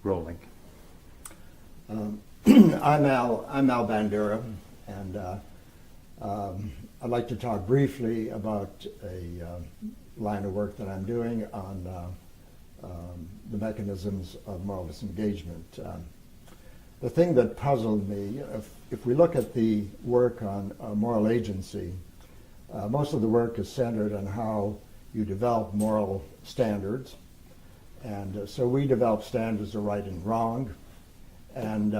Rolling. I'm Al Bandura, and I'd like to talk briefly about a line of work that I'm doing on the mechanisms of moral disengagement. The thing that puzzled me, if we look at the work on moral agency, most of the work is centered on how you develop moral standards. And so we develop standards of right and wrong, and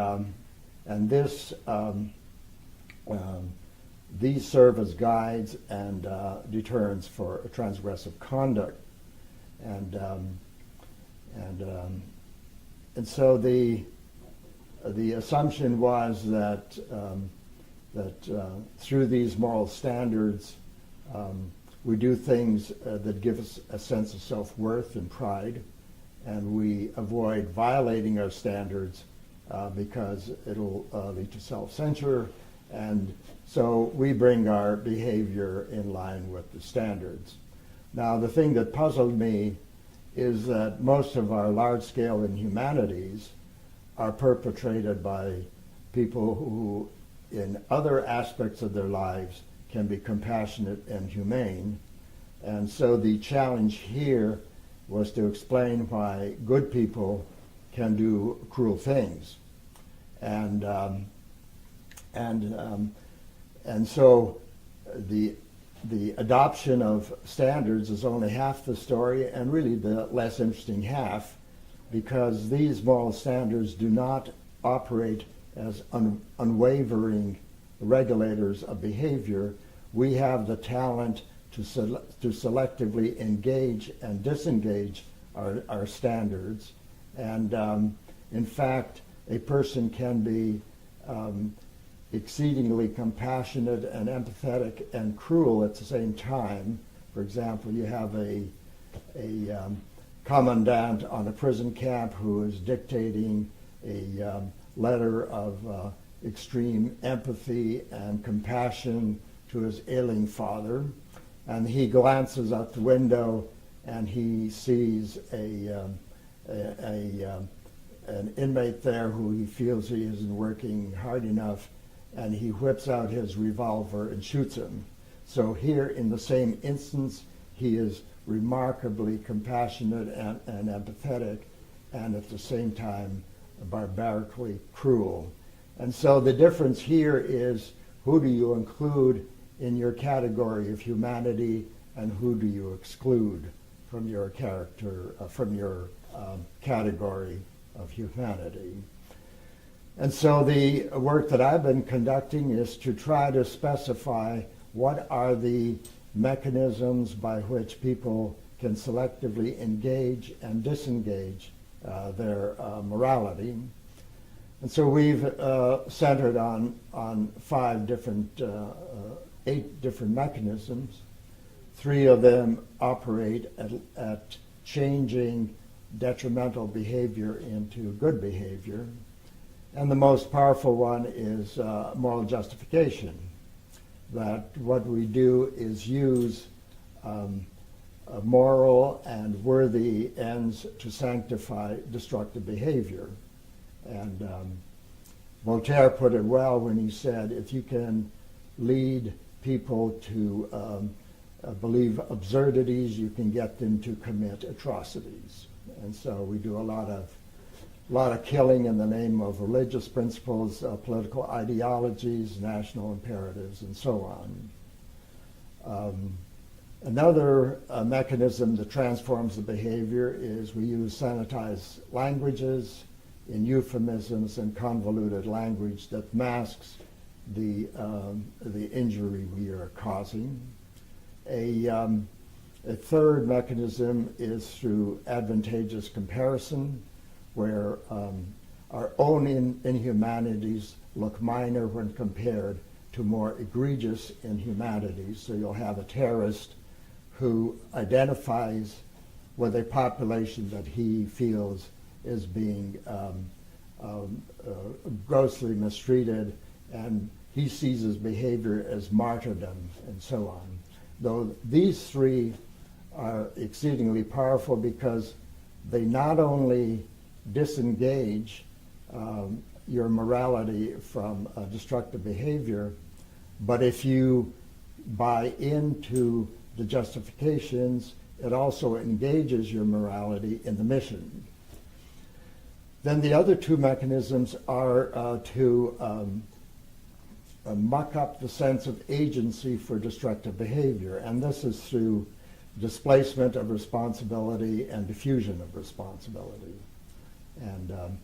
these serve as guides and deterrents for transgressive conduct, and so the assumption was that through these moral standards we do things that give us a sense of self-worth and pride, and we avoid violating our standards because it'll lead to self-censure, and so we bring our behavior in line with the standards. Now, the thing that puzzled me is that most of our large-scale inhumanities are perpetrated by people who, in other aspects of their lives, can be compassionate and humane, and so the challenge here was to explain why good people can do cruel things, and so the adoption of standards is only half the story, and really the less interesting half, because these moral standards do not operate as unwavering regulators of behavior. We have the talent to selectively engage and disengage our standards. And in fact, a person can be exceedingly compassionate and empathetic and cruel at the same time. For example, you have a commandant on a prison camp who is dictating a letter of extreme empathy and compassion to his ailing father, and he glances out the window and he sees an inmate there who he feels he isn't working hard enough, and he whips out his revolver and shoots him. So here, in the same instance, he is remarkably compassionate and empathetic, and at the same time barbarically cruel. And so the difference here is, who do you include in your category of humanity, and who do you exclude from your category of humanity? And so the work that I've been conducting is to try to specify what are the mechanisms by which people can selectively engage and disengage their morality. And so we've centered on 8 different mechanisms. 3 of them operate at changing detrimental behavior into good behavior. And the most powerful one is moral justification, that what we do is use moral and worthy ends to sanctify destructive behavior. And Voltaire put it well when he said, if you can lead people to believe absurdities, you can get them to commit atrocities. And so we do a lot of killing in the name of religious principles, political ideologies, national imperatives, and so on. Another mechanism that transforms the behavior is we use sanitized languages in euphemisms and convoluted language that masks the injury we are causing. A third mechanism is through advantageous comparison, where our own inhumanities look minor when compared to more egregious inhumanities. So you'll have a terrorist who identifies with a population that he feels is being grossly mistreated, and he sees his behavior as martyrdom, and so on. Though these 3 are exceedingly powerful because they not only disengage your morality from destructive behavior. But if you buy into the justifications, it also engages your morality in the mission. Then the other two mechanisms are to muck up the sense of agency for destructive behavior, and this is through displacement of responsibility and diffusion of responsibility. And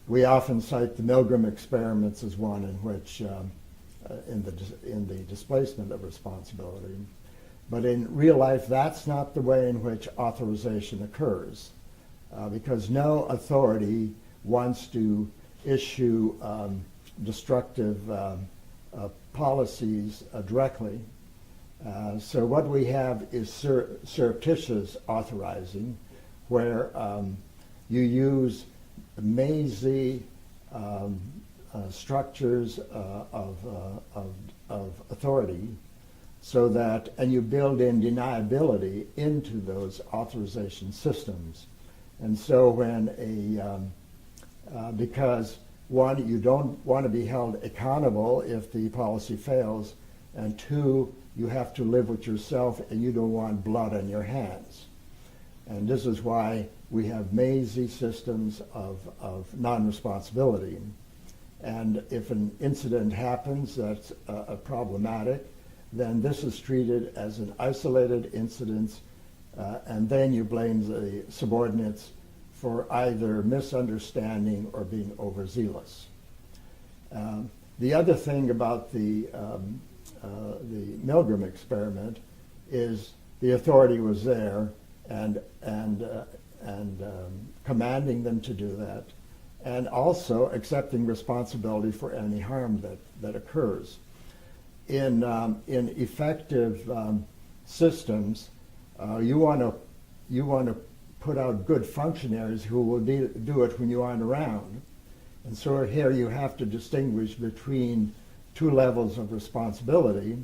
we often cite the Milgram experiments as one in which, in the displacement of responsibility. But in real life, that's not the way in which authorization occurs, because no authority wants to issue destructive policies directly. So what we have is surreptitious authorizing, where you use mazy structures of authority, so that, and you build in deniability into those authorization systems. And so when because one, you don't want to be held accountable if the policy fails, and two, you have to live with yourself and you don't want blood on your hands. And this is why we have mazy systems of non-responsibility. And if an incident happens that's problematic, then this is treated as an isolated incident, and then you blame the subordinates for either misunderstanding or being overzealous. The other thing about the Milgram experiment is the authority was there and commanding them to do that, and also accepting responsibility for any harm that occurs. In effective systems, you want to put out good functionaries who will do it when you aren't around. And so here you have to distinguish between two levels of responsibility.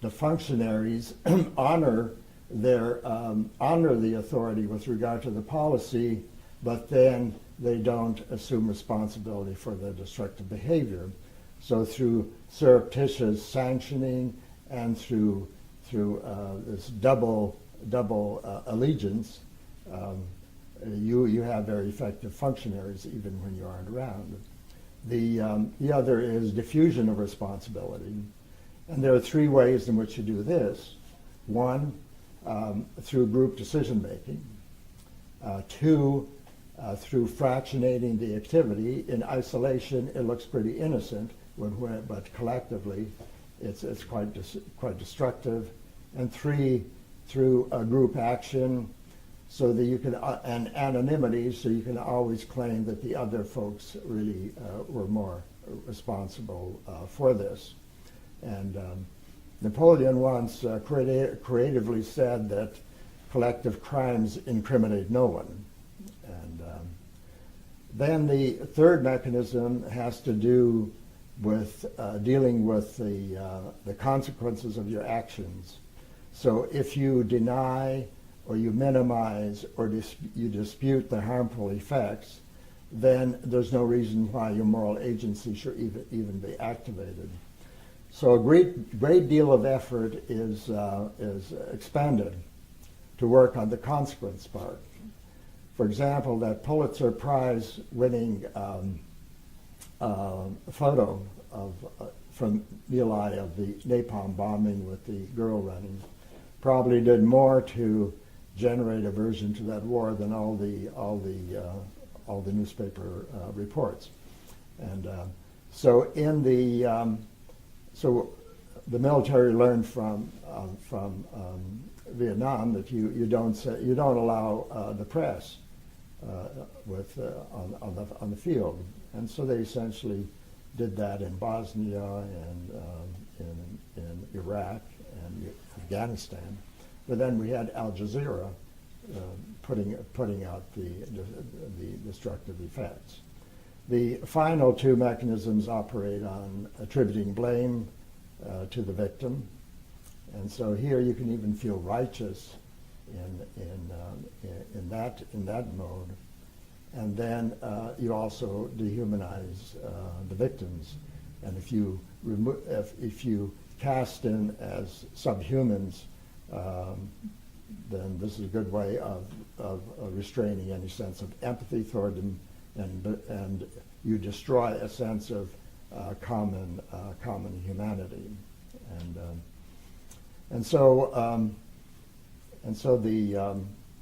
The functionaries honor the authority with regard to the policy, but then they don't assume responsibility for the destructive behavior. So through surreptitious sanctioning and through this double allegiance, you have very effective functionaries even when you aren't around. The other is diffusion of responsibility. And there are three ways in which you do this. One, through group decision making. Two, through fractionating the activity. In isolation, it looks pretty innocent, but collectively, it's quite destructive. And three, through group action, so that you can, and anonymity, so you can always claim that the other folks really were more responsible for this. And Napoleon once creatively said that collective crimes incriminate no one. And then the third mechanism has to do with dealing with the consequences of your actions. So if you deny or you minimize or you dispute the harmful effects, then there's no reason why your moral agency should even be activated. So a great deal of effort is expended to work on the consequence part. For example, that Pulitzer Prize winning photo from Nearly of the napalm bombing with the girl running probably did more to generate aversion to that war than all the newspaper reports. And so the military learned from Vietnam that you don't allow the press on the field, and so they essentially did that in Bosnia and in Iraq and Afghanistan. But then we had Al Jazeera putting out the destructive effects. The final two mechanisms operate on attributing blame to the victim, and so here you can even feel righteous in that mode. and then you also dehumanize the victims. And if you cast in as subhumans, then this is a good way of restraining any sense of empathy toward them, and you destroy a sense of common humanity, and so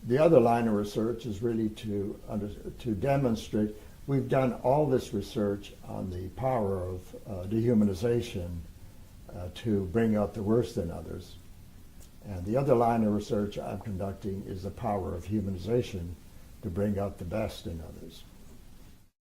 the other line of research is really to demonstrate. We've done all this research on the power of dehumanization to bring out the worst in others. And the other line of research I'm conducting is the power of humanization to bring out the best in others.